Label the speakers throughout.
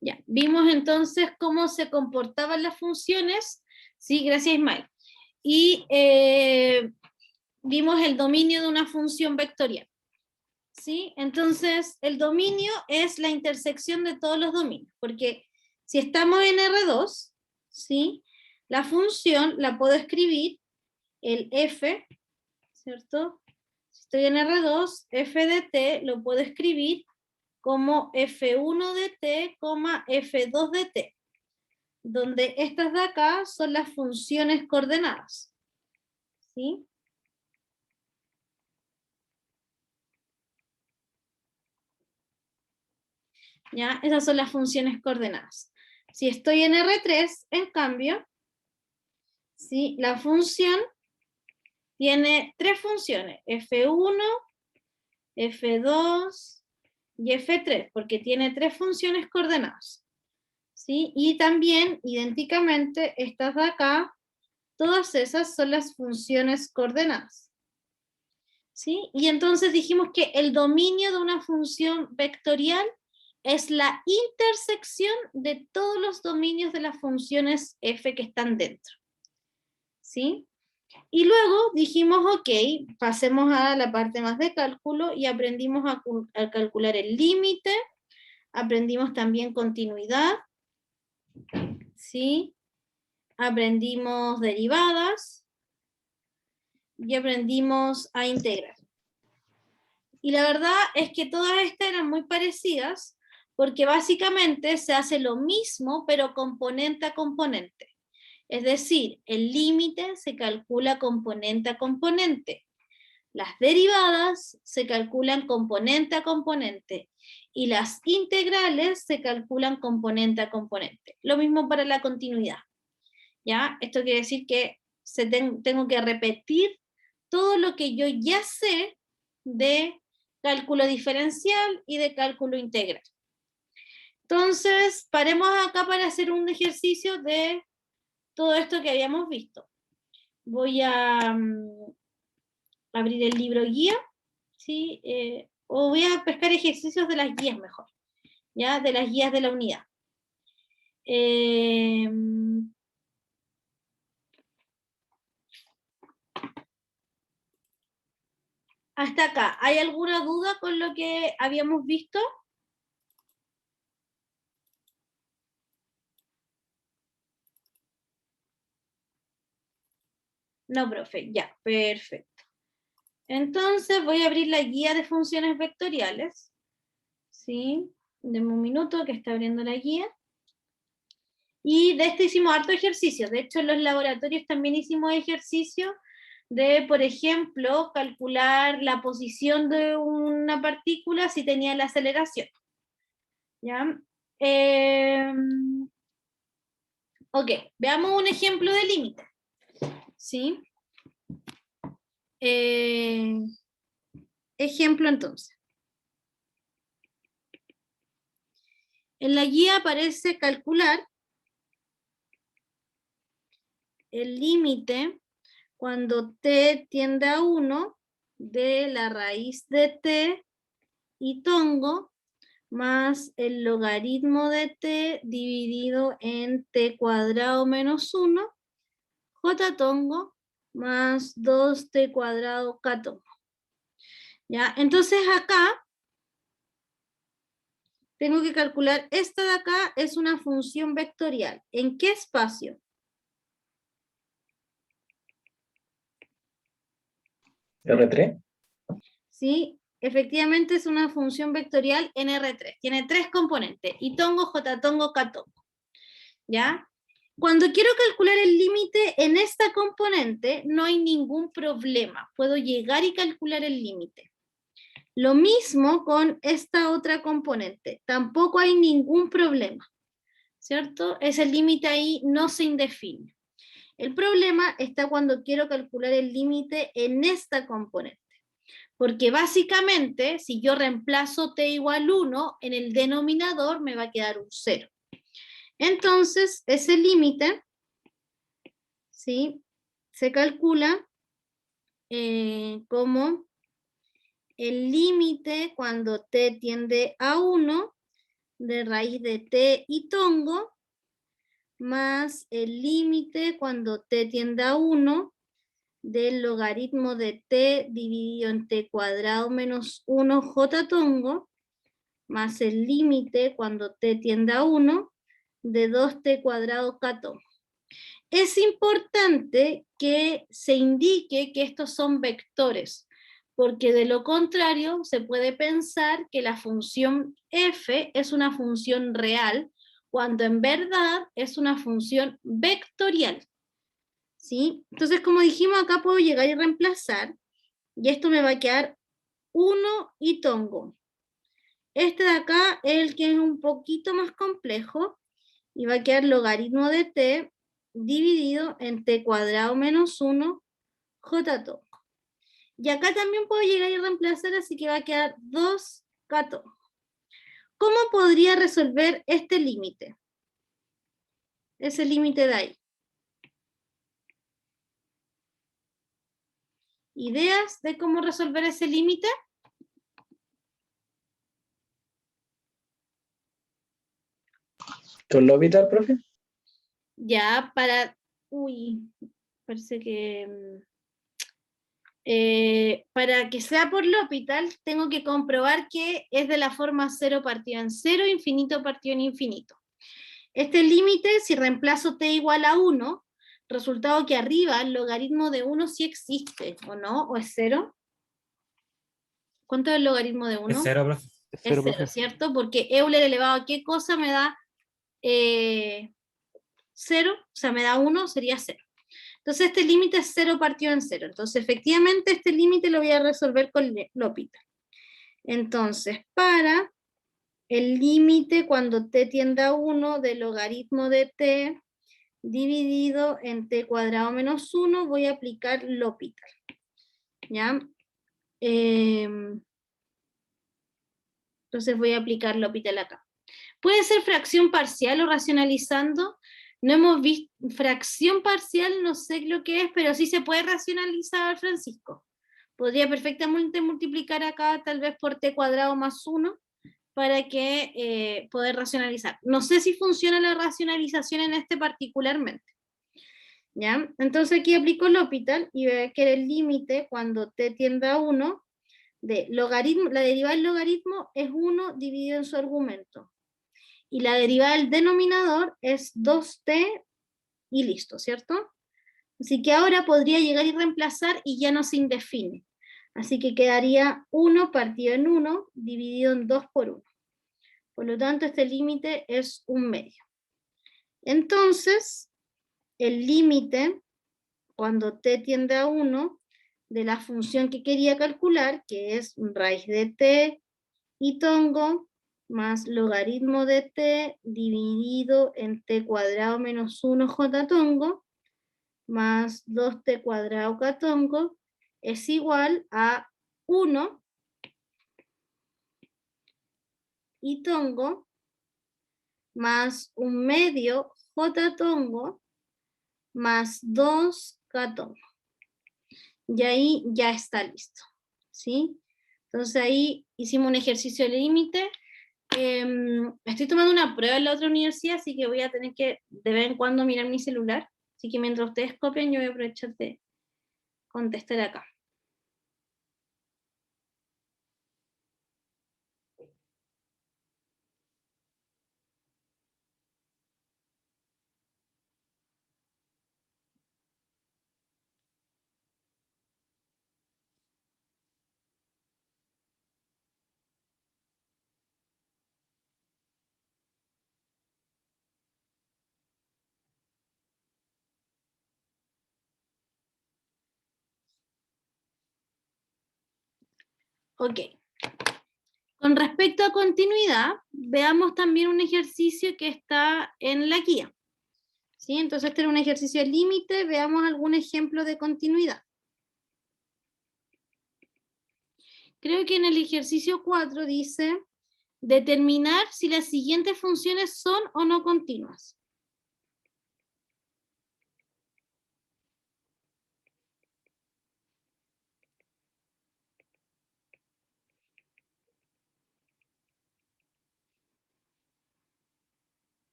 Speaker 1: Ya, vimos entonces cómo se comportaban las funciones. Sí, gracias Ismael. Y vimos el dominio de una función vectorial. ¿Sí? Entonces, el dominio es la intersección de todos los dominios, porque si estamos en R2, ¿sí? La función la puedo escribir, el f, ¿cierto? Si estoy en R2, f de t lo puedo escribir como f1 de t, f2 de t, donde estas de acá son las funciones coordenadas, ¿sí? ¿Ya? Esas son las funciones coordenadas. Si estoy en R3, en cambio, ¿sí? La función tiene tres funciones, F1, F2 y F3, porque tiene tres funciones coordenadas. ¿Sí? Y también, idénticamente, estas de acá, todas esas son las funciones coordenadas. ¿Sí? Y entonces dijimos que el dominio de una función vectorial es la intersección de todos los dominios de las funciones f que están dentro. ¿Sí? Y luego dijimos, ok, pasemos a la parte más de cálculo y aprendimos a calcular el límite, aprendimos también continuidad, ¿sí? Aprendimos derivadas y aprendimos a integrar. Y la verdad es que todas estas eran muy parecidas porque básicamente se hace lo mismo pero componente a componente. Es decir, el límite se calcula componente a componente. Las derivadas se calculan componente a componente y las integrales se calculan componente a componente. Lo mismo para la continuidad. ¿Ya? Esto quiere decir que tengo que repetir todo lo que yo ya sé de cálculo diferencial y de cálculo integral. Entonces, paremos acá para hacer un ejercicio de todo esto que habíamos visto. Voy a abrir el libro guía, ¿sí? O voy a pescar ejercicios de las guías mejor, ¿ya? De las guías de la unidad. Hasta acá, ¿hay alguna duda con lo que habíamos visto? No, profe, ya, perfecto. Entonces voy a abrir la guía de funciones vectoriales, ¿sí? Deme un minuto que está abriendo la guía. Y de esto hicimos harto ejercicio. De hecho, en los laboratorios también hicimos ejercicio de, por ejemplo, calcular la posición de una partícula si tenía la aceleración. ¿Ya? Ok, veamos un ejemplo de límite. ¿Sí? Ejemplo entonces. En la guía aparece calcular el límite cuando t tiende a 1 de la raíz de t y tongo más el logaritmo de t dividido en t cuadrado menos 1, j tongo más 2t cuadrado k tongo. ¿Ya? Entonces acá tengo que calcular, esta de acá es una función vectorial. ¿En qué espacio?
Speaker 2: R3.
Speaker 1: ¿Sí? Efectivamente es una función vectorial en R3. Tiene tres componentes, y tongo, j tongo, k tongo. ¿Ya? Cuando quiero calcular el límite en esta componente, no hay ningún problema. Puedo llegar y calcular el límite. Lo mismo con esta otra componente. Tampoco hay ningún problema. ¿Cierto? Ese límite ahí no se indefine. El problema está cuando quiero calcular el límite en esta componente. Porque básicamente, si yo reemplazo t igual 1, en el denominador me va a quedar un 0. Entonces, ese límite, ¿sí? Se calcula como el límite cuando t tiende a 1 de raíz de t y tongo, más el límite cuando t tiende a 1 del logaritmo de t dividido en t cuadrado menos 1 j tongo, más el límite cuando t tiende a 1 de 2t cuadrado k tongo. Es importante que se indique que estos son vectores, porque de lo contrario se puede pensar que la función f es una función real, cuando en verdad es una función vectorial. ¿Sí? Entonces, como dijimos, acá puedo llegar y reemplazar, y esto me va a quedar 1 y tongo. Este de acá es el que es un poquito más complejo, y va a quedar logaritmo de t dividido en t cuadrado menos 1 j tongo. Y acá también puedo llegar y reemplazar, así que va a quedar 2 k tongo. ¿Cómo podría resolver este límite? Ese límite de ahí. ¿Ideas de cómo resolver ese límite?
Speaker 2: ¿Con L'Hopital, profe?
Speaker 1: Ya para... Uy, parece que... para que sea por L'Hopital, tengo que comprobar que es de la forma 0 partido en 0, infinito partido en infinito. Este límite, si reemplazo t igual a 1, resultado que arriba el logaritmo de 1 sí existe, ¿o no? ¿O es 0? ¿Cuánto es el logaritmo de 1?
Speaker 3: Es cero, profe.
Speaker 1: Es
Speaker 4: Cero,
Speaker 1: 0,
Speaker 4: profe.
Speaker 1: ¿cierto? Porque Euler elevado a qué cosa me da 0, o sea, me da 1, sería 0. Entonces este límite es 0 partido en 0. Entonces efectivamente este límite lo voy a resolver con L'Hopital. Entonces, para el límite cuando t tiende a 1 del logaritmo de t dividido en t cuadrado menos 1, voy a aplicar L'Hopital. ¿Ya? Entonces voy a aplicar L'Hopital acá. Puede ser fracción parcial o racionalizando. No hemos visto fracción parcial, no sé lo que es, pero sí se puede racionalizar, Francisco. Podría perfectamente multiplicar acá tal vez por t cuadrado más 1 para que poder racionalizar. No sé si funciona la racionalización en este particularmente. ¿Ya? Entonces aquí aplico L'Hopital y voy a que el límite cuando t tiende a 1 de logaritmo, la derivada del logaritmo es 1 dividido en su argumento. Y la derivada del denominador es 2t y listo, ¿cierto? Así que ahora podría llegar y reemplazar y ya no se indefine. Así que quedaría 1 partido en 1 dividido en 2 por 1. Por lo tanto, este límite es 1/2. Entonces, el límite, cuando t tiende a 1, de la función que quería calcular, que es raíz de t y tongo, más logaritmo de t dividido en t cuadrado menos 1 j tongo, más 2t cuadrado k tongo, es igual a 1 y tongo más 1/2 j tongo más 2 k tongo. Y ahí ya está listo. ¿Sí? Entonces ahí hicimos un ejercicio de límite. Estoy tomando una prueba en la otra universidad, así que voy a tener que de vez en cuando mirar mi celular. Así que mientras ustedes copian, yo voy a aprovechar de contestar acá. Ok. Con respecto a continuidad, veamos también un ejercicio que está en la guía. ¿Sí? Entonces este es un ejercicio de límite, veamos algún ejemplo de continuidad. Creo que en el ejercicio 4 dice determinar si las siguientes funciones son o no continuas.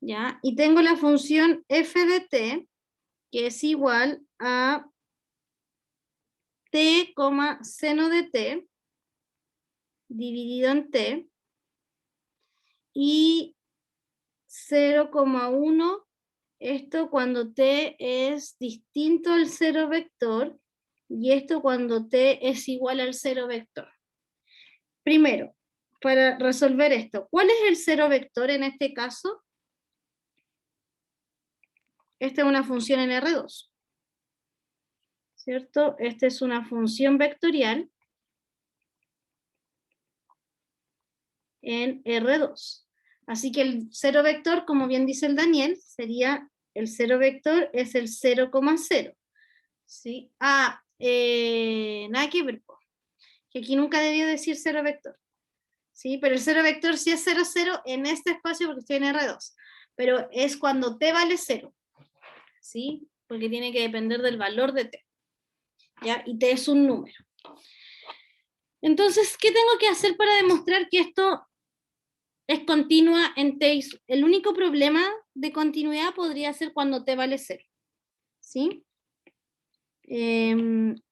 Speaker 1: ¿ya? Y tengo la función f de t, que es igual a t, seno de t, dividido en t, y 0,1, esto cuando t es distinto al 0 vector, y esto cuando t es igual al 0 vector. Primero, para resolver esto, ¿cuál es el 0 vector en este caso? Esta es una función en R2, ¿cierto? Esta es una función vectorial en R2. Así que el 0 vector, como bien dice el Daniel, sería el 0 vector es el 0,0. ¿Sí? Nada que ver, que aquí nunca debió decir 0 vector. ¿Sí? Pero el 0 vector sí es 0, 0 en este espacio porque estoy en R2. Pero es cuando t vale 0. ¿Sí? Porque tiene que depender del valor de t. ¿Ya? Y t es un número. Entonces, ¿qué tengo que hacer para demostrar que esto es continua en t? El único problema de continuidad podría ser cuando t vale 0. ¿Sí? El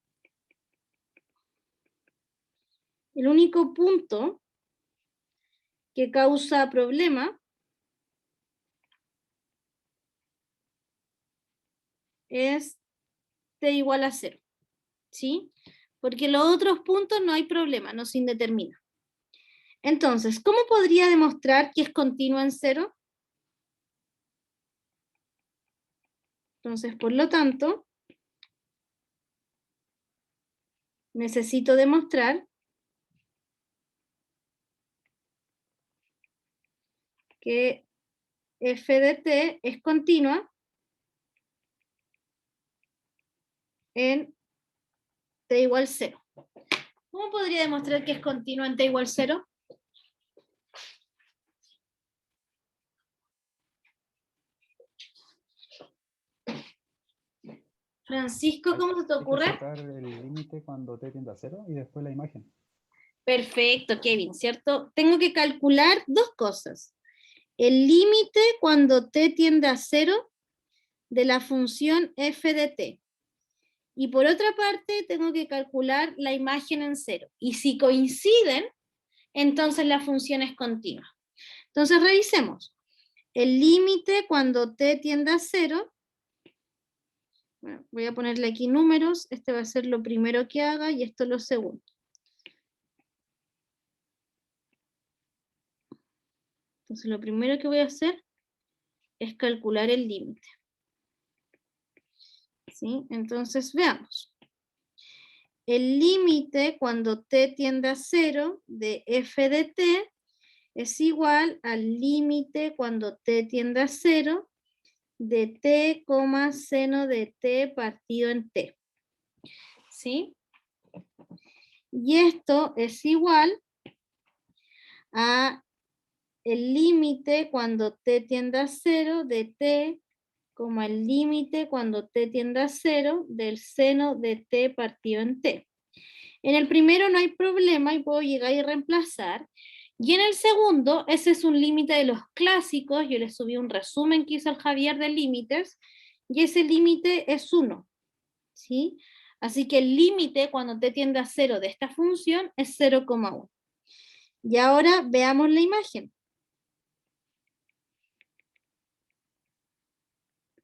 Speaker 1: único punto que causa problema es t igual a 0. ¿Sí? Porque los otros puntos no hay problema, no se indetermina. Entonces, ¿cómo podría demostrar que es continua en 0? Entonces, por lo tanto, necesito demostrar que f de t es continua en t igual 0. ¿Cómo podría demostrar que es continua en t igual 0? Francisco, ¿cómo se te ocurre?
Speaker 3: Sacar el límite cuando t tiende a 0 y después la imagen.
Speaker 1: Perfecto, Kevin, ¿cierto? Tengo que calcular dos cosas. El límite cuando t tiende a 0 de la función f de t. Y por otra parte, tengo que calcular la imagen en 0. Y si coinciden, entonces la función es continua. Entonces revisemos. El límite cuando t tiende a 0, bueno, voy a ponerle aquí números, este va a ser lo primero que haga y esto lo segundo. Entonces lo primero que voy a hacer es calcular el límite. ¿Sí? Entonces veamos. El límite cuando t tiende a 0 de f de t es igual al límite cuando t tiende a 0 de t, seno de t partido en t. ¿Sí? Y esto es igual a el límite cuando t tiende a 0 de t, como el límite cuando t tiende a 0 del seno de t partido en t. En el primero no hay problema y puedo llegar y reemplazar. Y en el segundo, ese es un límite de los clásicos. Yo les subí un resumen que hizo el Javier de límites. Y ese límite es 1. ¿Sí? Así que el límite cuando t tiende a 0 de esta función es 0,1. Y ahora veamos la imagen.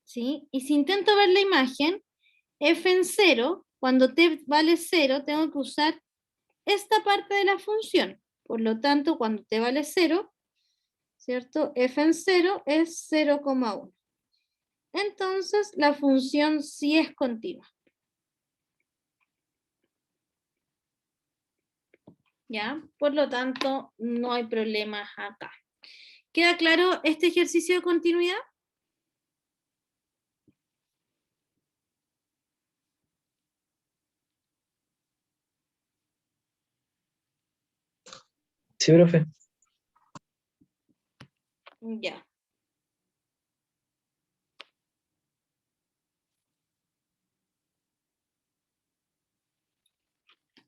Speaker 1: ¿Sí? Y si intento ver la imagen, f en 0, cuando t vale 0, tengo que usar esta parte de la función. Por lo tanto, cuando t vale 0, ¿cierto? F en 0 es 0,1. Entonces, la función sí es continua. ¿Ya? Por lo tanto, no hay problemas acá. ¿Queda claro este ejercicio de continuidad?
Speaker 2: Sí, profe.
Speaker 1: Ya.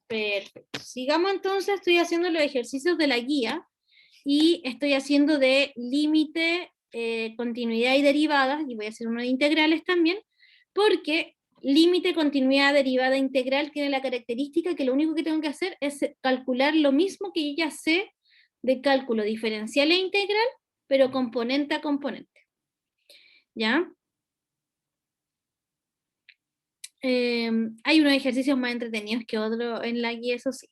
Speaker 1: Perfecto. Sigamos entonces, estoy haciendo los ejercicios de la guía y estoy haciendo de límite continuidad y derivadas, y voy a hacer uno de integrales también, porque límite, continuidad, derivada, integral tiene la característica que lo único que tengo que hacer es calcular lo mismo que yo ya sé de cálculo diferencial e integral, pero componente a componente. ¿Ya? Hay unos ejercicios más entretenidos que otros en la guía, eso sí.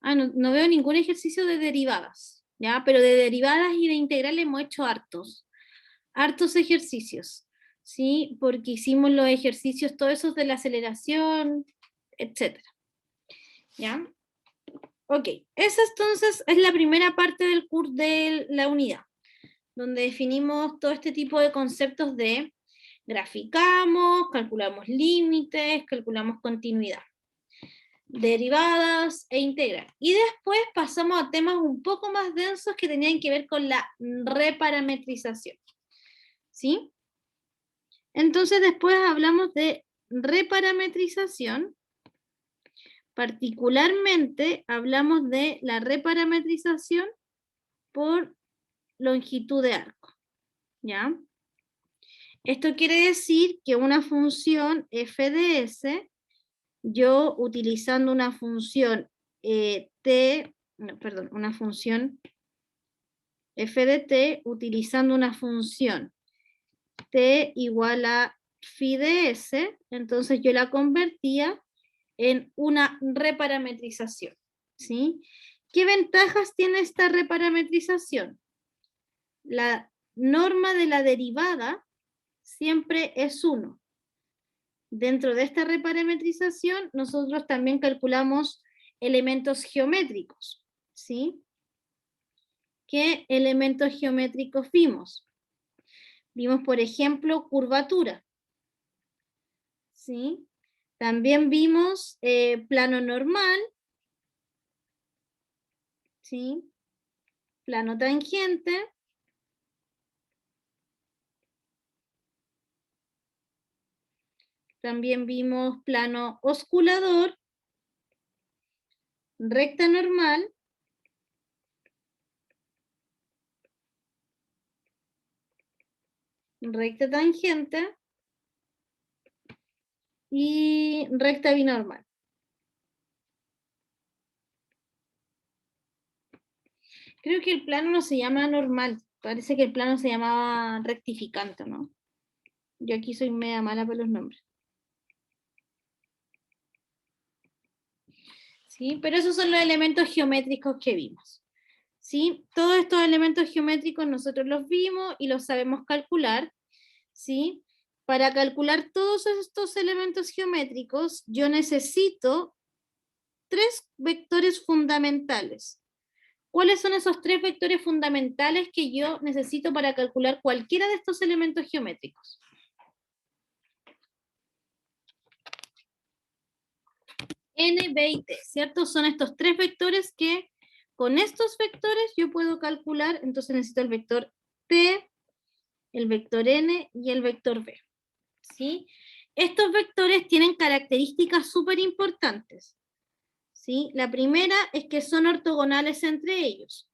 Speaker 1: No veo ningún ejercicio de derivadas, ¿ya? Pero de derivadas y de integrales hemos hecho hartos ejercicios, ¿sí? Porque hicimos los ejercicios, todos esos de la aceleración, etc. ¿Ya? Ok, esa entonces es la primera parte del curso de la unidad, donde definimos todo este tipo de conceptos de graficamos, calculamos límites, calculamos continuidad, derivadas e integral. Y después pasamos a temas un poco más densos que tenían que ver con la reparametrización. ¿Sí? Entonces después hablamos de reparametrización. Particularmente hablamos de la reparametrización por longitud de arco. ¿Ya? Esto quiere decir que una función f de s, yo utilizando una función una función f de t, utilizando una función t igual a phi de s, entonces yo la convertía en una reparametrización. ¿Sí? ¿Qué ventajas tiene esta reparametrización? La norma de la derivada siempre es 1. Dentro de esta reparametrización, nosotros también calculamos elementos geométricos. ¿Sí? ¿Qué elementos geométricos vimos? Vimos, por ejemplo, curvatura. ¿Sí? También vimos plano normal. ¿Sí? Plano tangente. También vimos plano osculador, recta normal, recta tangente y recta binormal. Creo que el plano no se llama normal, parece que el plano se llamaba rectificante, ¿no? Yo aquí soy media mala por los nombres. ¿Sí? Pero esos son los elementos geométricos que vimos. ¿Sí? Todos estos elementos geométricos nosotros los vimos y los sabemos calcular. ¿Sí? Para calcular todos estos elementos geométricos, yo necesito 3 vectores fundamentales. ¿Cuáles son esos 3 vectores fundamentales que yo necesito para calcular cualquiera de estos elementos geométricos? N, B y T, ¿cierto? Son estos 3 vectores que con estos vectores yo puedo calcular, entonces necesito el vector T, el vector N y el vector B. ¿Sí? Estos vectores tienen características súper importantes. ¿Sí? La primera es que son ortogonales entre ellos.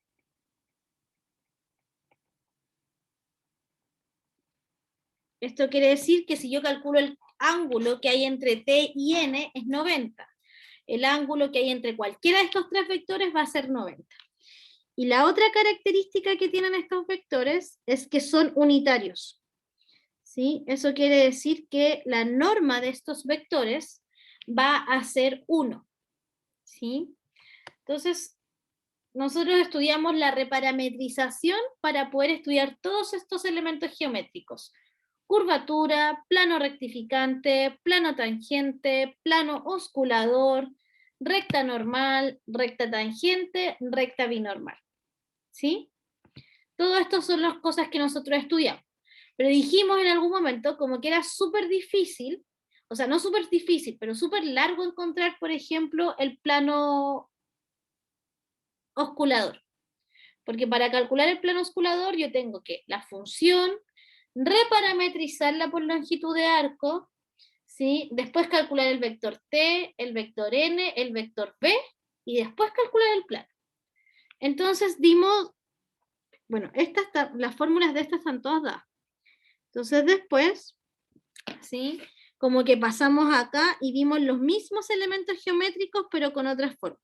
Speaker 1: Esto quiere decir que si yo calculo el ángulo que hay entre T y N es 90. El ángulo que hay entre cualquiera de estos 3 vectores va a ser 90. Y la otra característica que tienen estos vectores es que son unitarios. ¿Sí? Eso quiere decir que la norma de estos vectores va a ser 1. ¿Sí? Entonces, nosotros estudiamos la reparametrización para poder estudiar todos estos elementos geométricos. Curvatura, plano rectificante, plano tangente, plano osculador, recta normal, recta tangente, recta binormal. ¿Sí? Todo esto son las cosas que nosotros estudiamos. Pero dijimos en algún momento como que era súper difícil, o sea, no súper difícil, pero súper largo encontrar, por ejemplo, el plano osculador. Porque para calcular el plano osculador yo tengo que la función, reparametrizarla por longitud de arco, ¿sí? Después calcular el vector T, el vector N, el vector B, y después calcular el plano. Entonces dimos Bueno, las fórmulas de estas están todas dadas. Entonces después, ¿sí? Como que pasamos acá y vimos los mismos elementos geométricos, pero con otras fórmulas.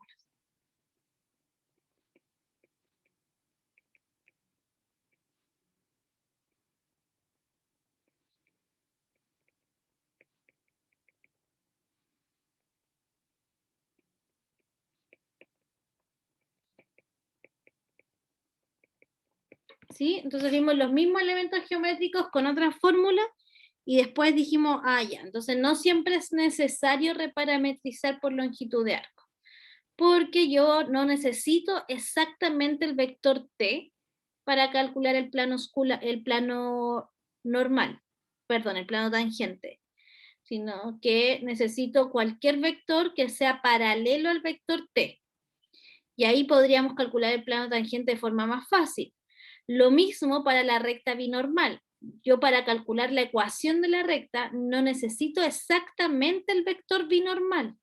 Speaker 1: ¿Sí? Entonces vimos los mismos elementos geométricos con otras fórmulas y después dijimos, ah, ya, entonces no siempre es necesario reparametrizar por longitud de arco, porque yo no necesito exactamente el vector t para calcular el plano normal, perdón, el plano tangente, sino que necesito cualquier vector que sea paralelo al vector t. Y ahí podríamos calcular el plano tangente de forma más fácil. Lo mismo para la recta binormal. Yo para calcular la ecuación de la recta no necesito exactamente el vector binormal.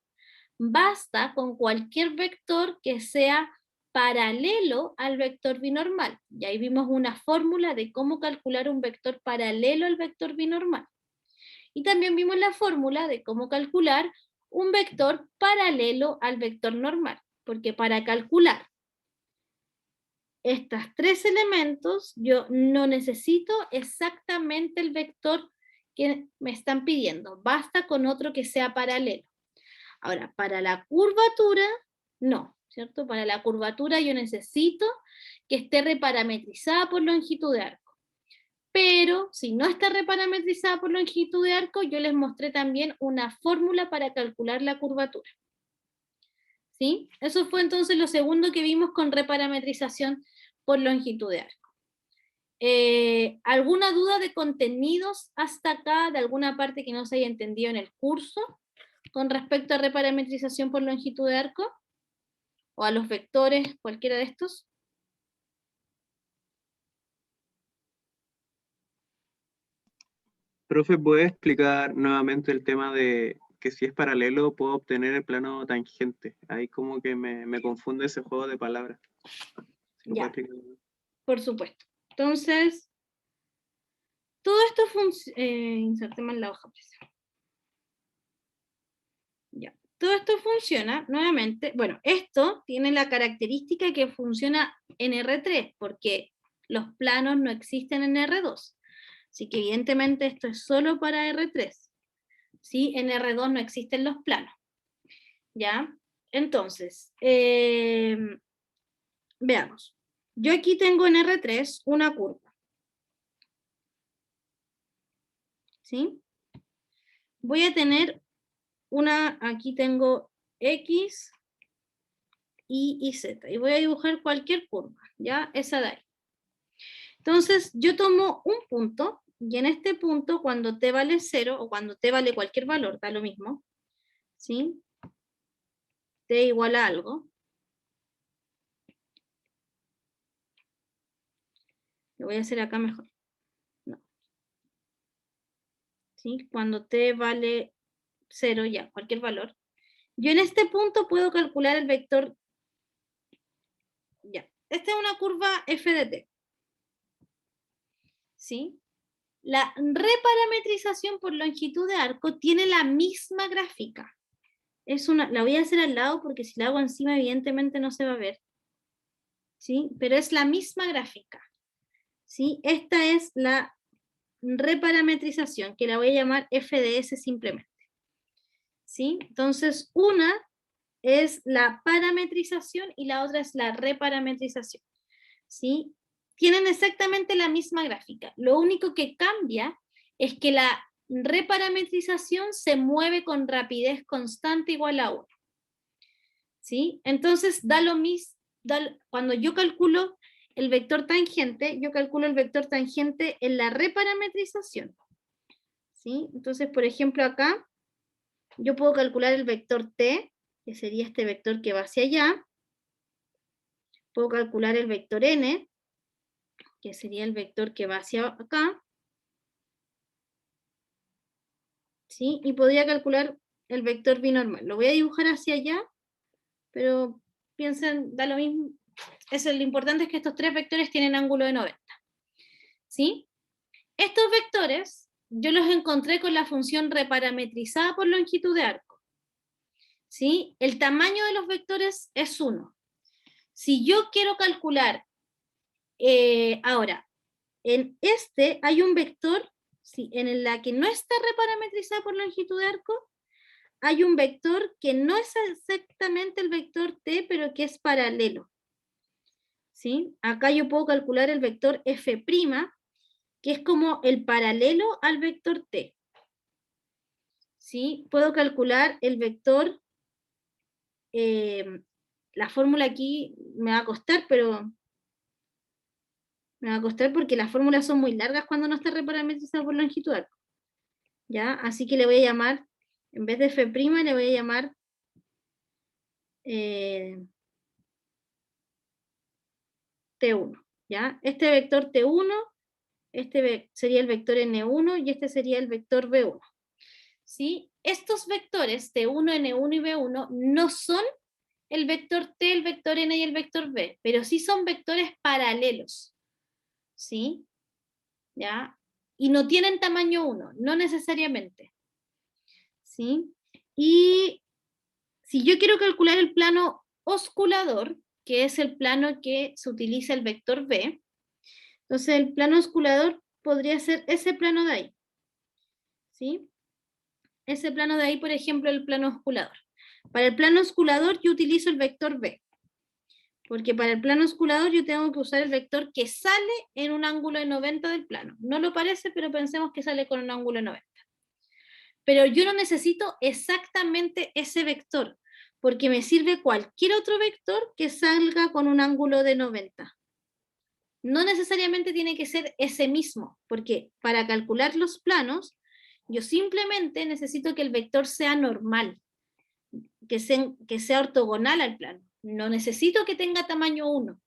Speaker 1: Basta con cualquier vector que sea paralelo al vector binormal. Y ahí vimos una fórmula de cómo calcular un vector paralelo al vector binormal. Y también vimos la fórmula de cómo calcular un vector paralelo al vector normal. Porque para calcular estos tres elementos, yo no necesito exactamente el vector que me están pidiendo. Basta con otro que sea paralelo. Ahora, para la curvatura, no, ¿cierto? Para la curvatura yo necesito que esté reparametrizada por longitud de arco. Pero si no está reparametrizada por longitud de arco, yo les mostré también una fórmula para calcular la curvatura. ¿Sí? Eso fue entonces lo segundo que vimos con reparametrización por longitud de arco. ¿Alguna duda de contenidos hasta acá, de alguna parte que no se haya entendido en el curso con respecto a reparametrización por longitud de arco? ¿O a los vectores, cualquiera de estos?
Speaker 4: Profe, ¿puede explicar nuevamente el tema de que si es paralelo puedo obtener el plano tangente? Ahí como que me confunde ese juego de palabras. Si lo puede
Speaker 1: Ya,
Speaker 4: explicar.
Speaker 1: por supuesto. Entonces, todo esto funciona... insertemos en la hoja presa. Ya. Todo esto funciona, nuevamente, bueno, esto tiene la característica que funciona en R3, porque los planos no existen en R2. Así que evidentemente esto es solo para R3. ¿Sí? En R2 no existen los planos. ¿Ya? Entonces, veamos. Yo aquí tengo en R3 una curva. ¿Sí? Voy a tener aquí tengo X, Y Z. Y voy a dibujar cualquier curva, ¿ya? Esa de ahí. Entonces, yo tomo un punto, y en este punto, cuando t vale 0, o cuando t vale cualquier valor, da lo mismo, ¿sí? T igual a algo. Lo voy a hacer acá mejor. No. ¿Sí? Cuando t vale 0, ya, cualquier valor. Yo en este punto puedo calcular el vector, ya. Esta es una curva f de t. ¿Sí? La reparametrización por longitud de arco tiene la misma gráfica. La voy a hacer al lado porque si la hago encima evidentemente no se va a ver. ¿Sí? Pero es la misma gráfica. ¿Sí? Esta es la reparametrización, que la voy a llamar FDS simplemente. ¿Sí? Entonces, una es la parametrización y la otra es la reparametrización. ¿Sí? Tienen exactamente la misma gráfica. Lo único que cambia es que la reparametrización se mueve con rapidez constante igual a 1. ¿Sí? Entonces, da lo mismo, cuando yo calculo el vector tangente, yo calculo el vector tangente en la reparametrización. ¿Sí? Entonces, por ejemplo, acá, yo puedo calcular el vector t, que sería este vector que va hacia allá. Puedo calcular el vector n, que sería el vector que va hacia acá. ¿Sí? Y podría calcular el vector binormal. Lo voy a dibujar hacia allá, pero piensen, da lo mismo, Lo importante es que estos tres vectores tienen ángulo de 90. ¿Sí? Estos vectores yo los encontré con la función reparametrizada por longitud de arco. ¿Sí? El tamaño de los vectores es 1. Si yo quiero calcular, ahora, en este hay un vector, ¿sí?, en la que no está reparametrizada por longitud de arco, hay un vector que no es exactamente el vector t, pero que es paralelo. ¿Sí? Acá yo puedo calcular el vector f', que es como el paralelo al vector t. ¿Sí? Puedo calcular el vector, la fórmula aquí me va a costar, pero me va a costar porque las fórmulas son muy largas cuando no está reparametrizado por longitud de arco. ¿Ya? Así que le voy a llamar, en vez de f', le voy a llamar T1. ¿Ya? Este vector T1, sería el vector N1 y este sería el vector B1. ¿Sí? Estos vectores T1, N1 y B1 no son el vector T, el vector N y el vector B, pero sí son vectores paralelos. ¿Sí? ¿Ya? Y no tienen tamaño 1, no necesariamente. ¿Sí? Y si yo quiero calcular el plano osculador, que es el plano que se utiliza el vector B, entonces el plano osculador podría ser ese plano de ahí. ¿Sí? Ese plano de ahí, por ejemplo, el plano osculador. Para el plano osculador yo utilizo el vector B, porque para el plano osculador yo tengo que usar el vector que sale en un ángulo de 90 del plano. No lo parece, pero pensemos que sale con un ángulo de 90. Pero yo no necesito exactamente ese vector, porque me sirve cualquier otro vector que salga con un ángulo de 90. No necesariamente tiene que ser ese mismo, porque para calcular los planos, yo simplemente necesito que el vector sea normal, que sea ortogonal al plano. No necesito que tenga tamaño 1.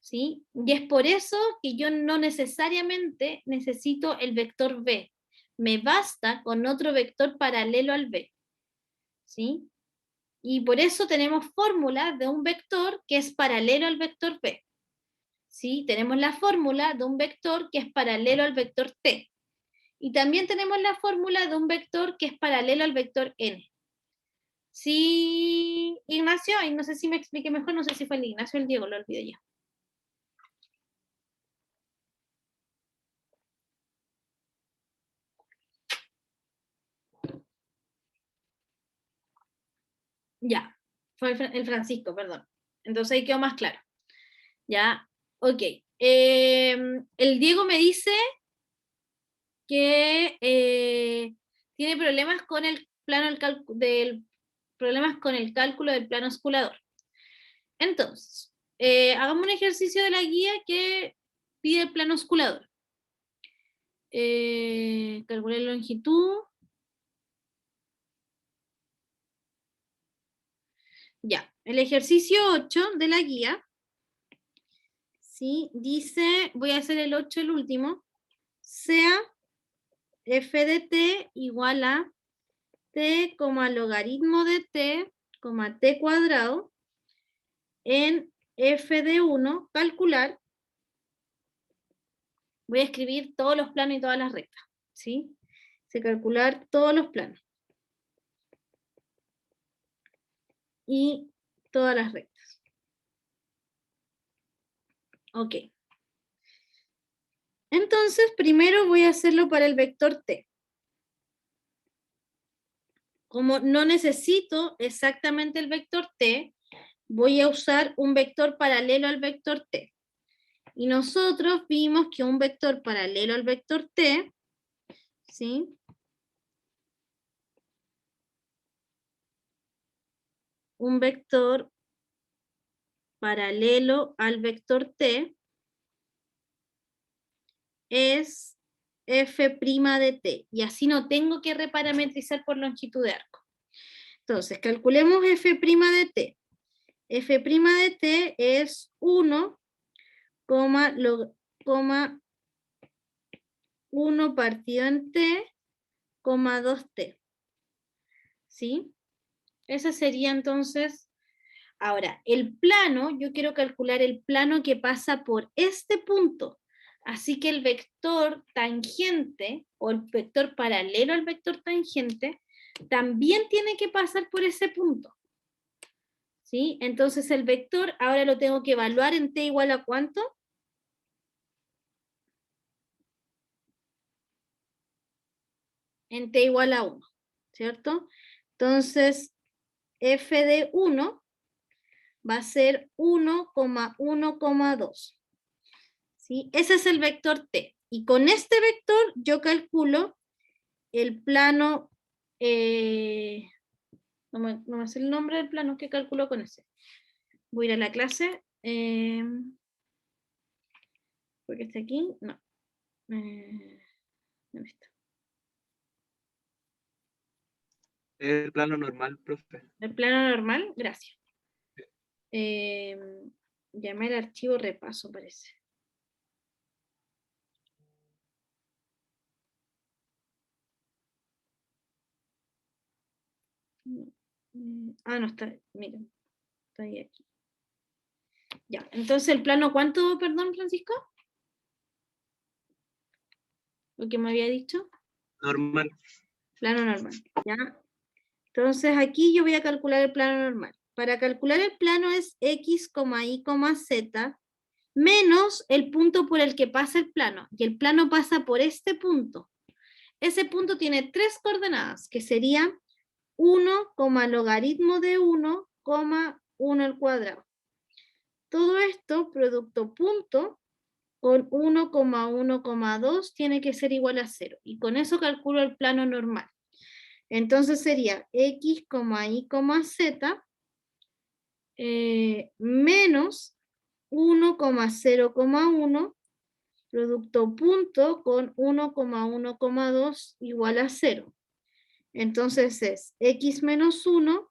Speaker 1: ¿Sí? Y es por eso que yo no necesariamente necesito el vector B. Me basta con otro vector paralelo al B. ¿Sí? Y por eso tenemos fórmula de un vector que es paralelo al vector B. ¿Sí? Tenemos la fórmula de un vector que es paralelo al vector T. Y también tenemos la fórmula de un vector que es paralelo al vector N. Sí, Ignacio, y no sé si me expliqué mejor, no sé si fue el Ignacio o el Diego, lo olvidé ya. Ya, fue el Francisco, perdón. Entonces ahí quedó más claro. Ya, ok. El Diego me dice que tiene problemas con el plano problemas con el cálculo del plano osculador. Entonces, hagamos un ejercicio de la guía que pide el plano osculador. Calcular la longitud. Ya, el ejercicio 8 de la guía, ¿sí? Dice, voy a hacer el 8 el último, sea f de t igual a t, logaritmo de t, t cuadrado, en f de 1, calcular, voy a escribir todos los planos y todas las rectas, ¿sí? Calcular todos los planos. Y todas las rectas. Ok. Entonces, primero voy a hacerlo para el vector t. Como no necesito exactamente el vector t, voy a usar un vector paralelo al vector t. Y nosotros vimos que un vector paralelo al vector t, ¿sí? Un vector paralelo al vector t es f' de t. Y así no tengo que reparametrizar por longitud de arco. Entonces, calculemos f' de t. F' de t es 1, 1 partido en t, 2t. ¿Sí? Esa sería entonces, Ahora, el plano, yo quiero calcular el plano que pasa por este punto. Así que el vector tangente, o el vector paralelo al vector tangente, también tiene que pasar por ese punto. ¿Sí? Entonces el vector ahora lo tengo que evaluar en t igual a ¿cuánto? En t igual a 1, ¿cierto? Entonces, f de 1 va a ser 1,1,2. ¿Sí? Ese es el vector t. Y con este vector yo calculo el plano, no me sé el nombre del plano que calculo con ese. Voy a ir a la clase. Porque está aquí, no. ¿Dónde está?
Speaker 4: El plano normal, profe.
Speaker 1: El plano normal, gracias. Llamé el archivo repaso, parece. No está, miren, está ahí aquí. Ya, entonces el plano, ¿cuánto, perdón, Francisco? Lo que me había dicho.
Speaker 4: Normal.
Speaker 1: Plano normal, ¿ya? Entonces aquí yo voy a calcular el plano normal. Para calcular el plano es x, y, z, menos el punto por el que pasa el plano. Y el plano pasa por este punto. Ese punto tiene 3 coordenadas, que serían 1, logaritmo de 1, 1 al cuadrado. Todo esto, producto punto, con 1,1,2 tiene que ser igual a 0. Y con eso calculo el plano normal. Entonces sería x, y, z menos 1,0,1 producto punto con 1,1,2 igual a 0. Entonces es x menos 1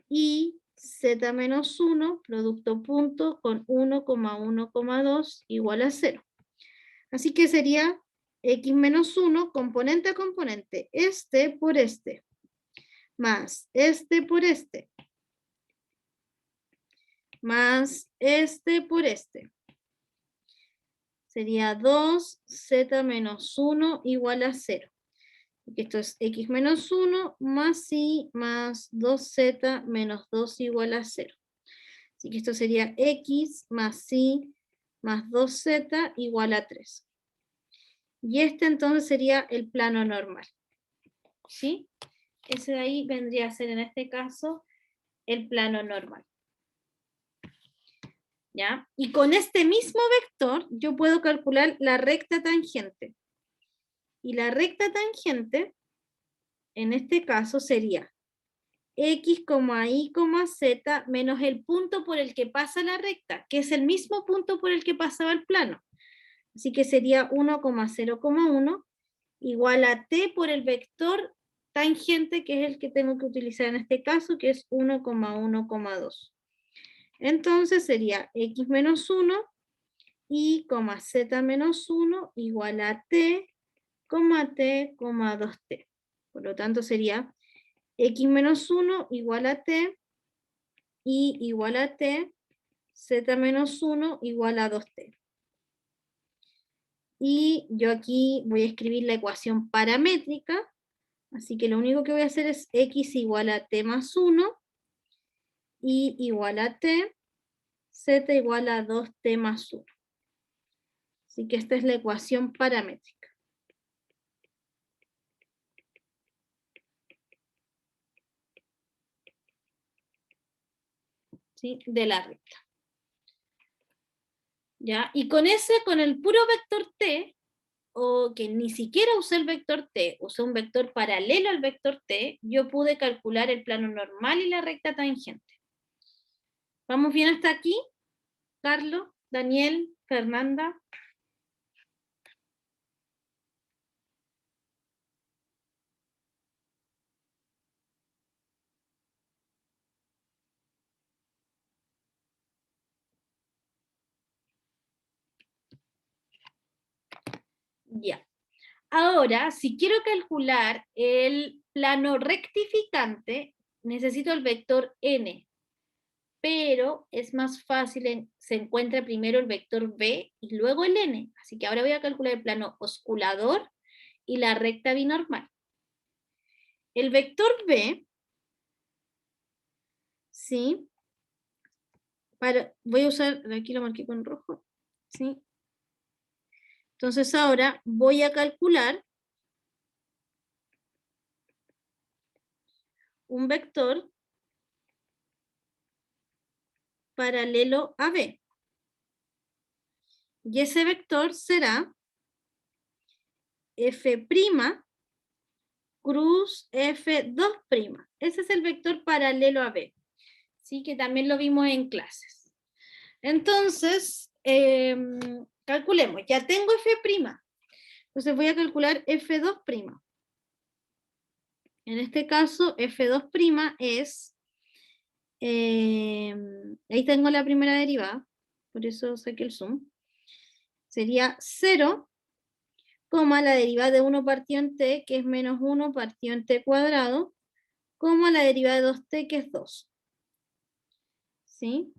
Speaker 1: y z menos 1 producto punto con 1,1,2 igual a 0. Así que sería x menos 1 componente a componente, este por este, más este por este, más este por este. Sería 2z menos 1 igual a 0. Esto es x menos 1 más y más 2z menos 2 igual a 0. Así que esto sería x más y más 2z igual a 3. Y este entonces sería el plano normal. ¿Sí? Ese de ahí vendría a ser en este caso el plano normal. ¿Ya? Y con este mismo vector yo puedo calcular la recta tangente. Y la recta tangente, en este caso, sería x, y, z menos el punto por el que pasa la recta, que es el mismo punto por el que pasaba el plano. Así que sería 1,0,1 igual a t por el vector tangente, que es el que tengo que utilizar en este caso, que es 1,1,2. Entonces sería x menos 1 y, z menos 1 igual a t, t, 2t. Por lo tanto sería x menos 1 igual a t, y igual a t, z menos 1 igual a 2t. Y yo aquí voy a escribir la ecuación paramétrica, así que lo único que voy a hacer es x igual a t más 1, y igual a t, z igual a 2t más 1. Así que esta es la ecuación paramétrica. ¿Sí? De la recta. ¿Ya? Y con el puro vector t, o que ni siquiera usé el vector t, usé un vector paralelo al vector t, yo pude calcular el plano normal y la recta tangente. ¿Vamos bien hasta aquí? Carlos, Daniel, Fernanda. Ya. Ahora, si quiero calcular el plano rectificante, necesito el vector n. pero es más fácil, se encuentra primero el vector B y luego el N. Así que ahora voy a calcular el plano osculador y la recta binormal. El vector B, ¿sí? Voy a usar, aquí lo marqué con rojo, ¿sí? Entonces ahora voy a calcular un vector paralelo a B. Y ese vector será F' cruz F2'. Ese es el vector paralelo a B. Sí, que también lo vimos en clases. Entonces, calculemos. Ya tengo F'. Entonces voy a calcular F2'. En este caso, F2' es... ahí tengo la primera derivada. Por eso saqué el zoom. Sería 0, la derivada de 1 partido en t, que es menos 1 partido en t cuadrado, la derivada de 2t, que es 2. ¿Sí?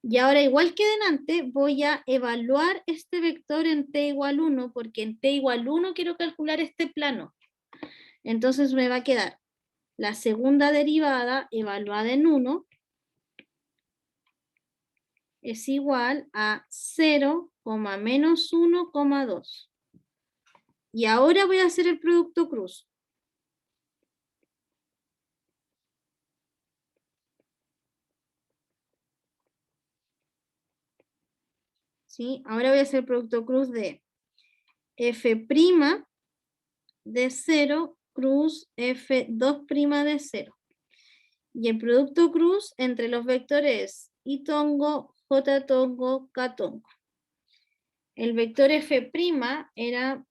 Speaker 1: Y ahora, igual que delante, voy a evaluar este vector en t igual 1, porque en t igual 1 quiero calcular este plano. Entonces me va a quedar la segunda derivada evaluada en 1 es igual a 0, menos 1, 2. Y ahora voy a hacer el producto cruz. ¿Sí? Ahora voy a hacer el producto cruz de F' de 0 cruz F2' de 0. Y el producto cruz entre los vectores I tongo, J tongo, K tongo. El vector F' era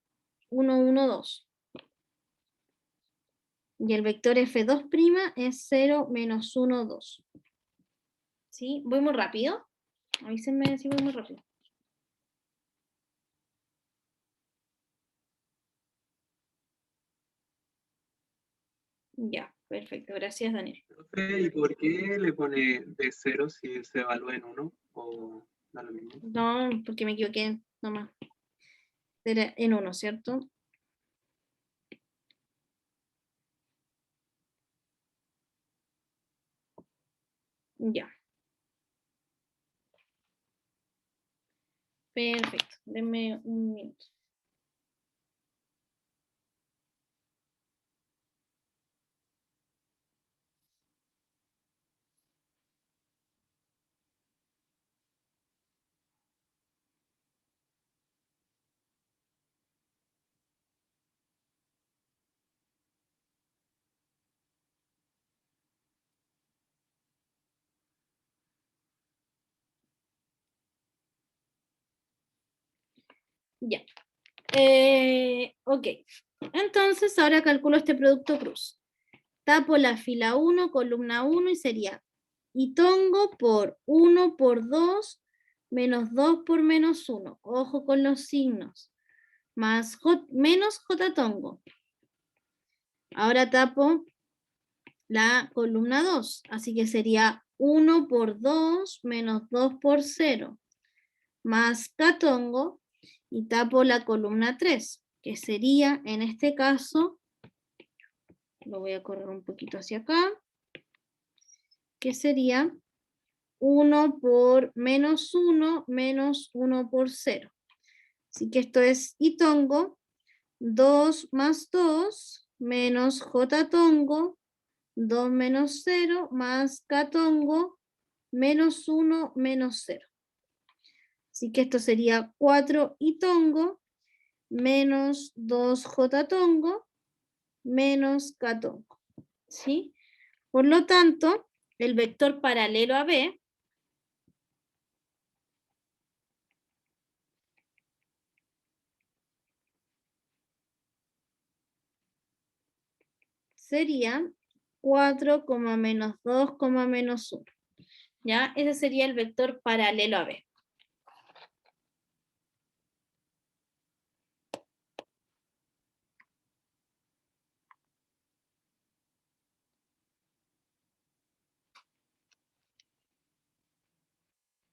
Speaker 1: 1, 1, 2. Y el vector F2' es 0, menos 1, 2. ¿Sí? ¿Voy muy rápido? Avísenme si voy muy rápido. Ya, perfecto. Gracias, Daniel.
Speaker 4: Profe, ¿y por qué le pone de 0 si se evalúa en 1? ¿O da lo mismo?
Speaker 1: No, porque me equivoqué nomás. Era en 1, ¿cierto? Ya. Perfecto. Denme un minuto. Ya. Ok. Entonces ahora calculo este producto cruz. Tapo la fila 1, columna 1 y sería Itongo por 1 por 2 menos 2 por menos 1. Ojo con los signos. Más menos J tongo. Ahora tapo la columna 2. Así que sería 1 por 2 menos 2 por 0. Más K tongo. Y tapo la columna 3. Que sería, en este caso, lo voy a correr un poquito hacia acá, que sería 1 por menos 1 menos 1 por 0. Así que esto es I tongo, 2 más 2 menos J tongo, 2 menos 0 más K tongo, menos 1 menos 0. Así que esto sería 4 I tongo menos 2 J tongo menos K tongo. ¿Sí? Por lo tanto, el vector paralelo a B sería 4, menos 2, menos 1. ¿Ya? Ese sería el vector paralelo a B.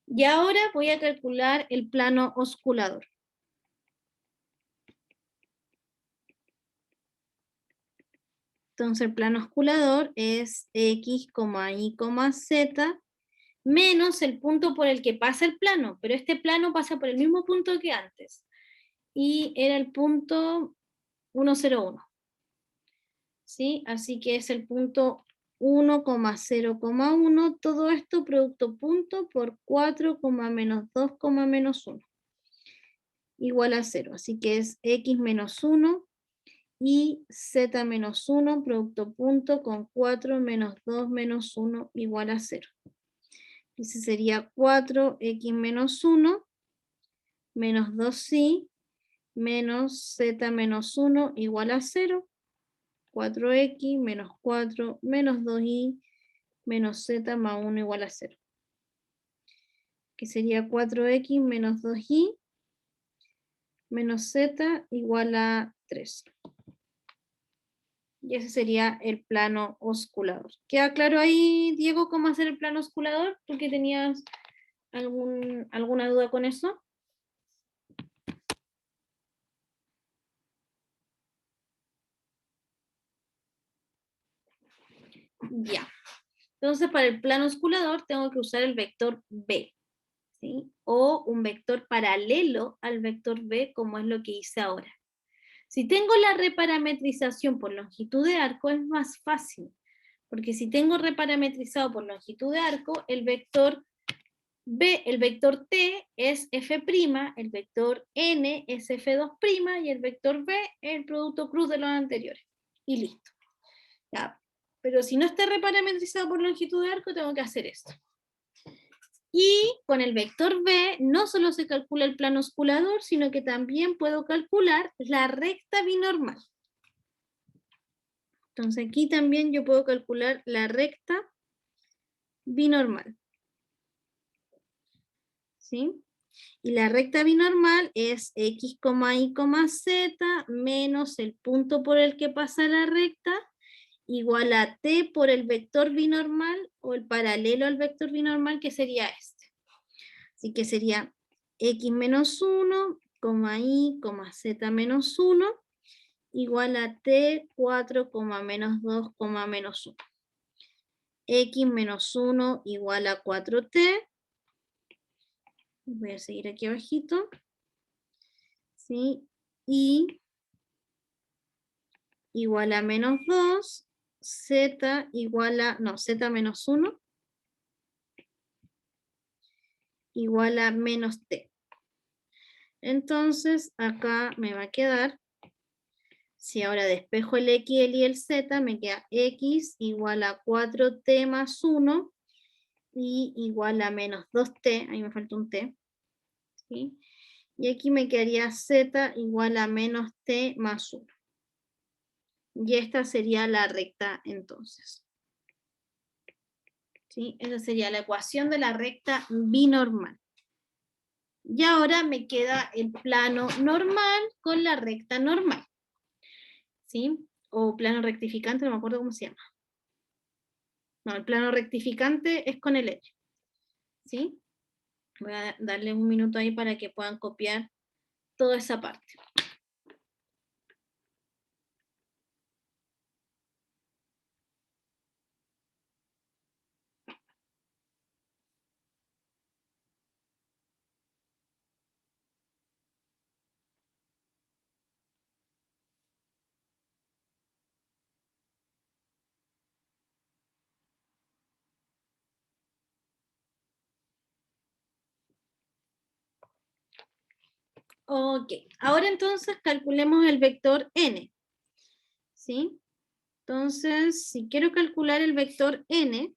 Speaker 1: Y ahora voy a calcular el plano osculador. Entonces el plano osculador es X, Y, Z, menos el punto por el que pasa el plano, pero este plano pasa por el mismo punto que antes. Y era el punto 1,01. ¿Sí? Así que es el punto 1,0,1, todo esto producto punto por 4, menos 2, menos 1. Igual a 0. Así que es X menos 1 y Z menos 1, producto punto con 4 menos 2 menos 1 igual a 0. Y ese sería 4X menos 1 menos 2Y menos Z menos 1 igual a 0. 4X menos 4 menos 2Y menos Z más 1 igual a 0. Que sería 4X menos 2Y menos Z igual a 3. Y ese sería el plano osculador. ¿Queda claro ahí, Diego, cómo hacer el plano osculador? ¿Tú que tenías alguna duda con eso? Ya. Entonces, para el plano osculador tengo que usar el vector B, ¿sí? O un vector paralelo al vector B, como es lo que hice ahora. Si tengo la reparametrización por longitud de arco, es más fácil, porque si tengo reparametrizado por longitud de arco, el vector B, el vector T es F', el vector N es F2', y el vector B es el producto cruz de los anteriores. Y listo. Ya. Pero si no está reparametrizado por longitud de arco, tengo que hacer esto. Y con el vector B no solo se calcula el plano osculador, sino que también puedo calcular la recta binormal. Entonces aquí también yo puedo calcular la recta binormal. ¿Sí? Y la recta binormal es X, Y, Z menos el punto por el que pasa la recta igual a T por el vector binormal o el paralelo al vector binormal, que sería este. Así que sería X menos 1, Y, Z menos 1 igual a T 4, menos 2, menos 1. X menos 1 igual a 4T. Voy a seguir aquí abajito. ¿Sí? Y igual a menos 2, Z igual a, no, Z menos 1 igual a menos T. Entonces, acá me va a quedar, si ahora despejo el X, el Y, el Z, me queda X igual a 4T más 1 y igual a menos 2T, ahí me falta un T. ¿Sí? Y aquí me quedaría Z igual a menos T más 1. Y esta sería la recta entonces. ¿Sí? Esa sería la ecuación de la recta binormal. Y ahora me queda el plano normal con la recta normal. ¿Sí? O plano rectificante, no me acuerdo cómo se llama. No, el plano rectificante es con el L. ¿Sí? Voy a darle un minuto ahí para que puedan copiar toda esa parte. Ok, ahora entonces calculemos el vector n. ¿Sí? Entonces, si quiero calcular el vector n,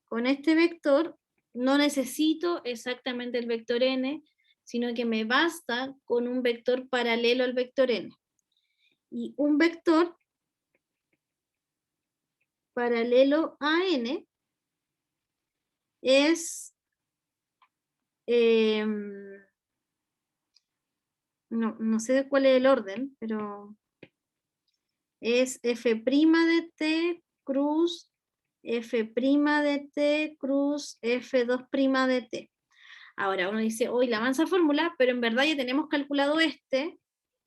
Speaker 1: con este vector no necesito exactamente el vector n, sino que me basta con un vector paralelo al vector n. Y un vector paralelo a n es... no sé cuál es el orden, pero es f' de t cruz f' de t cruz f2' de t. Ahora uno dice, hoy la mansa fórmula, pero en verdad ya tenemos calculado este,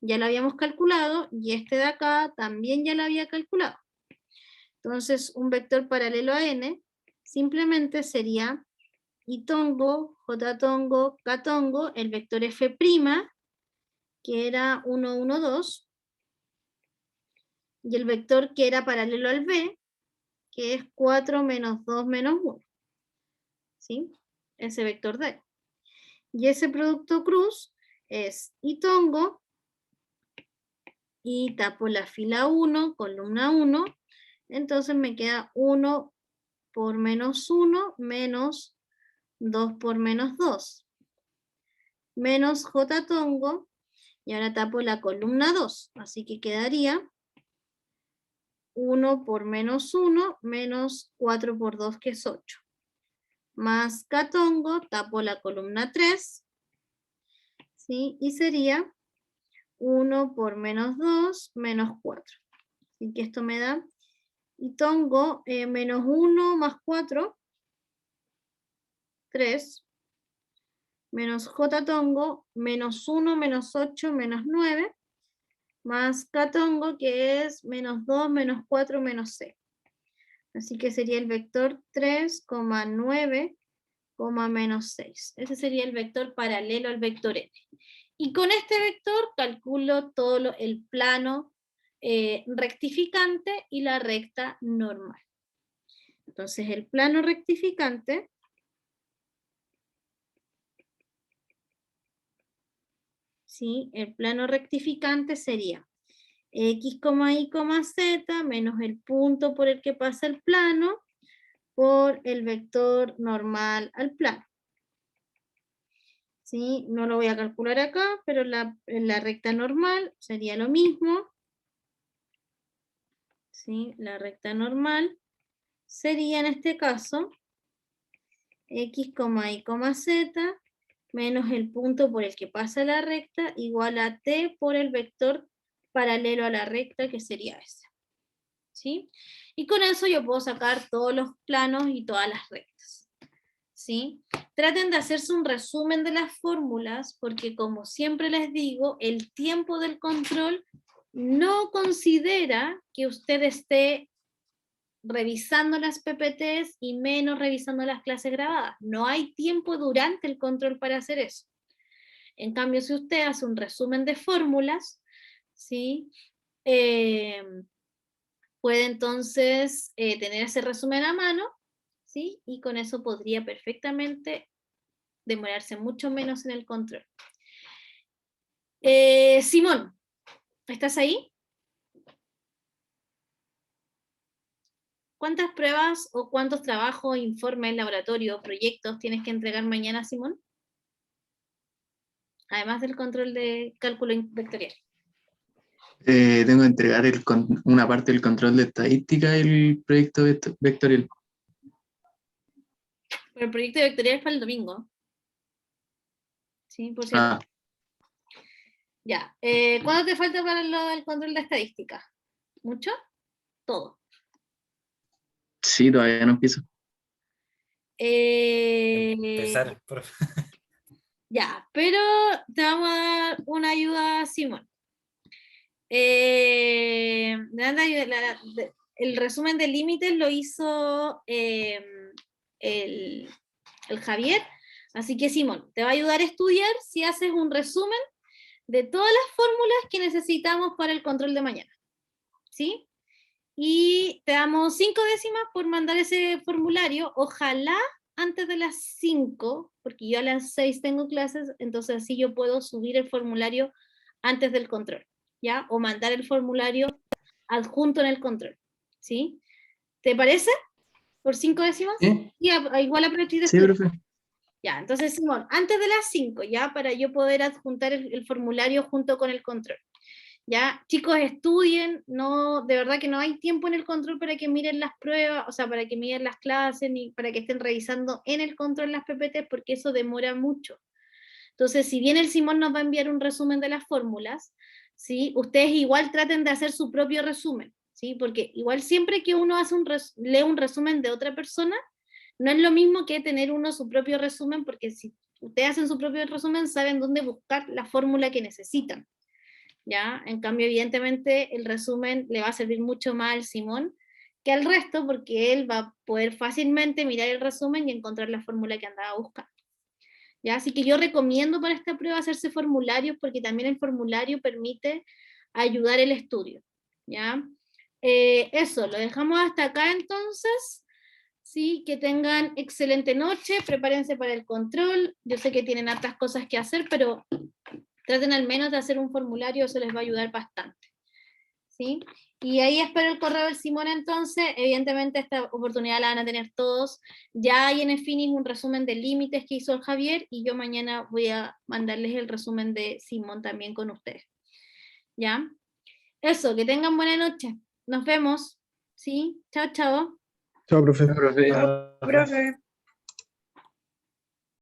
Speaker 1: ya lo habíamos calculado, y este de acá también ya lo había calculado. Entonces, un vector paralelo a n simplemente sería I-tongo, J-tongo, K-tongo, el vector f', que era 1, 1, 2, y el vector que era paralelo al b, que es 4 menos 2 menos 1. ¿Sí? Ese vector D. Y ese producto cruz es I-tongo, y tapo la fila 1, columna 1, entonces me queda 1 por menos 1 menos 2 por menos 2, menos J-tongo, y ahora tapo la columna 2, así que quedaría 1 por menos 1 menos 4 por 2, que es 8, más K-tongo, tapo la columna 3, ¿sí? Y sería 1 por menos 2 menos 4. Así que esto me da I-tongo menos 1 más 4, 3, menos J-tongo menos 1 menos 8 menos 9, más K-tongo que es menos 2 menos 4 menos 6. Así que sería el vector 3, 9, menos 6. Ese sería el vector paralelo al vector n. Y con este vector calculo todo el plano rectificante y la recta normal. Entonces el plano rectificante ¿sí? El plano rectificante sería x, y, z menos el punto por el que pasa el plano por el vector normal al plano. ¿Sí? No lo voy a calcular acá, pero la recta normal sería lo mismo. ¿Sí? La recta normal sería en este caso x, y, z menos el punto por el que pasa la recta igual a t por el vector paralelo a la recta, que sería ese. ¿Sí? Y con eso yo puedo sacar todos los planos y todas las rectas. ¿Sí? Traten de hacerse un resumen de las fórmulas, porque como siempre les digo, el tiempo del control no considera que usted esté revisando las PPTs y menos revisando las clases grabadas. No hay tiempo durante el control para hacer eso. En cambio, si usted hace un resumen de fórmulas, ¿sí? Puede entonces tener ese resumen a mano, ¿sí? Y con eso podría perfectamente demorarse mucho menos en el control. Simón, ¿estás ahí? ¿Cuántas pruebas o cuántos trabajos, informes, laboratorio, proyectos tienes que entregar mañana, Simón? Además del control de cálculo vectorial.
Speaker 2: Tengo que entregar una parte del control de estadística y el proyecto vectorial.
Speaker 1: Pero el proyecto vectorial es para el domingo. Sí, por cierto.
Speaker 2: Ah,
Speaker 1: Ya. ¿Cuánto te falta para lo del control de estadística? ¿Mucho? Todo.
Speaker 2: sí, todavía no empiezo.
Speaker 5: Empezar, profe.
Speaker 1: Ya, pero te vamos a dar una ayuda, Simón. El resumen de límites lo hizo el Javier, así que Simón, te va a ayudar a estudiar si haces un resumen de todas las fórmulas que necesitamos para el control de mañana. ¿Sí? Y te damos 5 décimas por mandar ese formulario, ojalá antes de las 5, porque yo a las 6 tengo clases, entonces así yo puedo subir el formulario antes del control, ¿ya? O mandar el formulario adjunto en el control, ¿sí? ¿Te parece? ¿Por 5 décimas?
Speaker 2: ¿Sí?
Speaker 1: Y igual aproveché de
Speaker 2: Sí,
Speaker 1: estudiar.
Speaker 2: profe.
Speaker 1: Ya, entonces Simón, antes de las 5, ¿ya? Para yo poder adjuntar el formulario junto con el control. ¿Ya? Chicos, estudien, no, de verdad que no hay tiempo en el control para que miren las pruebas, o sea, para que miren las clases, ni para que estén revisando en el control las PPT, porque eso demora mucho. Entonces, si bien el Simón nos va a enviar un resumen de las fórmulas, ¿sí? Ustedes igual traten de hacer su propio resumen, ¿sí? Porque igual siempre que uno hace lee un resumen de otra persona, no es lo mismo que tener uno su propio resumen, porque si ustedes hacen su propio resumen, saben dónde buscar la fórmula que necesitan, ¿ya? En cambio, evidentemente, el resumen le va a servir mucho más al Simón que al resto, porque él va a poder fácilmente mirar el resumen y encontrar la fórmula que andaba buscando. ¿Ya? Así que yo recomiendo para esta prueba hacerse formularios, porque también el formulario permite ayudar el estudio, ¿ya? Eso, lo dejamos hasta acá entonces. Sí, que tengan excelente noche, prepárense para el control. Yo sé que tienen hartas cosas que hacer, pero traten al menos de hacer un formulario, eso les va a ayudar bastante. ¿Sí? Y ahí espero el correo del Simón entonces. Evidentemente esta oportunidad la van a tener todos. Ya hay en el Finis un resumen de límites que hizo el Javier, y yo mañana voy a mandarles el resumen de Simón también con ustedes. ¿Ya? Eso, que tengan buena noche. Nos vemos. ¿Sí? Chao, chao.
Speaker 6: Chao, profe.
Speaker 2: Profe.
Speaker 5: Ah,
Speaker 7: Profe.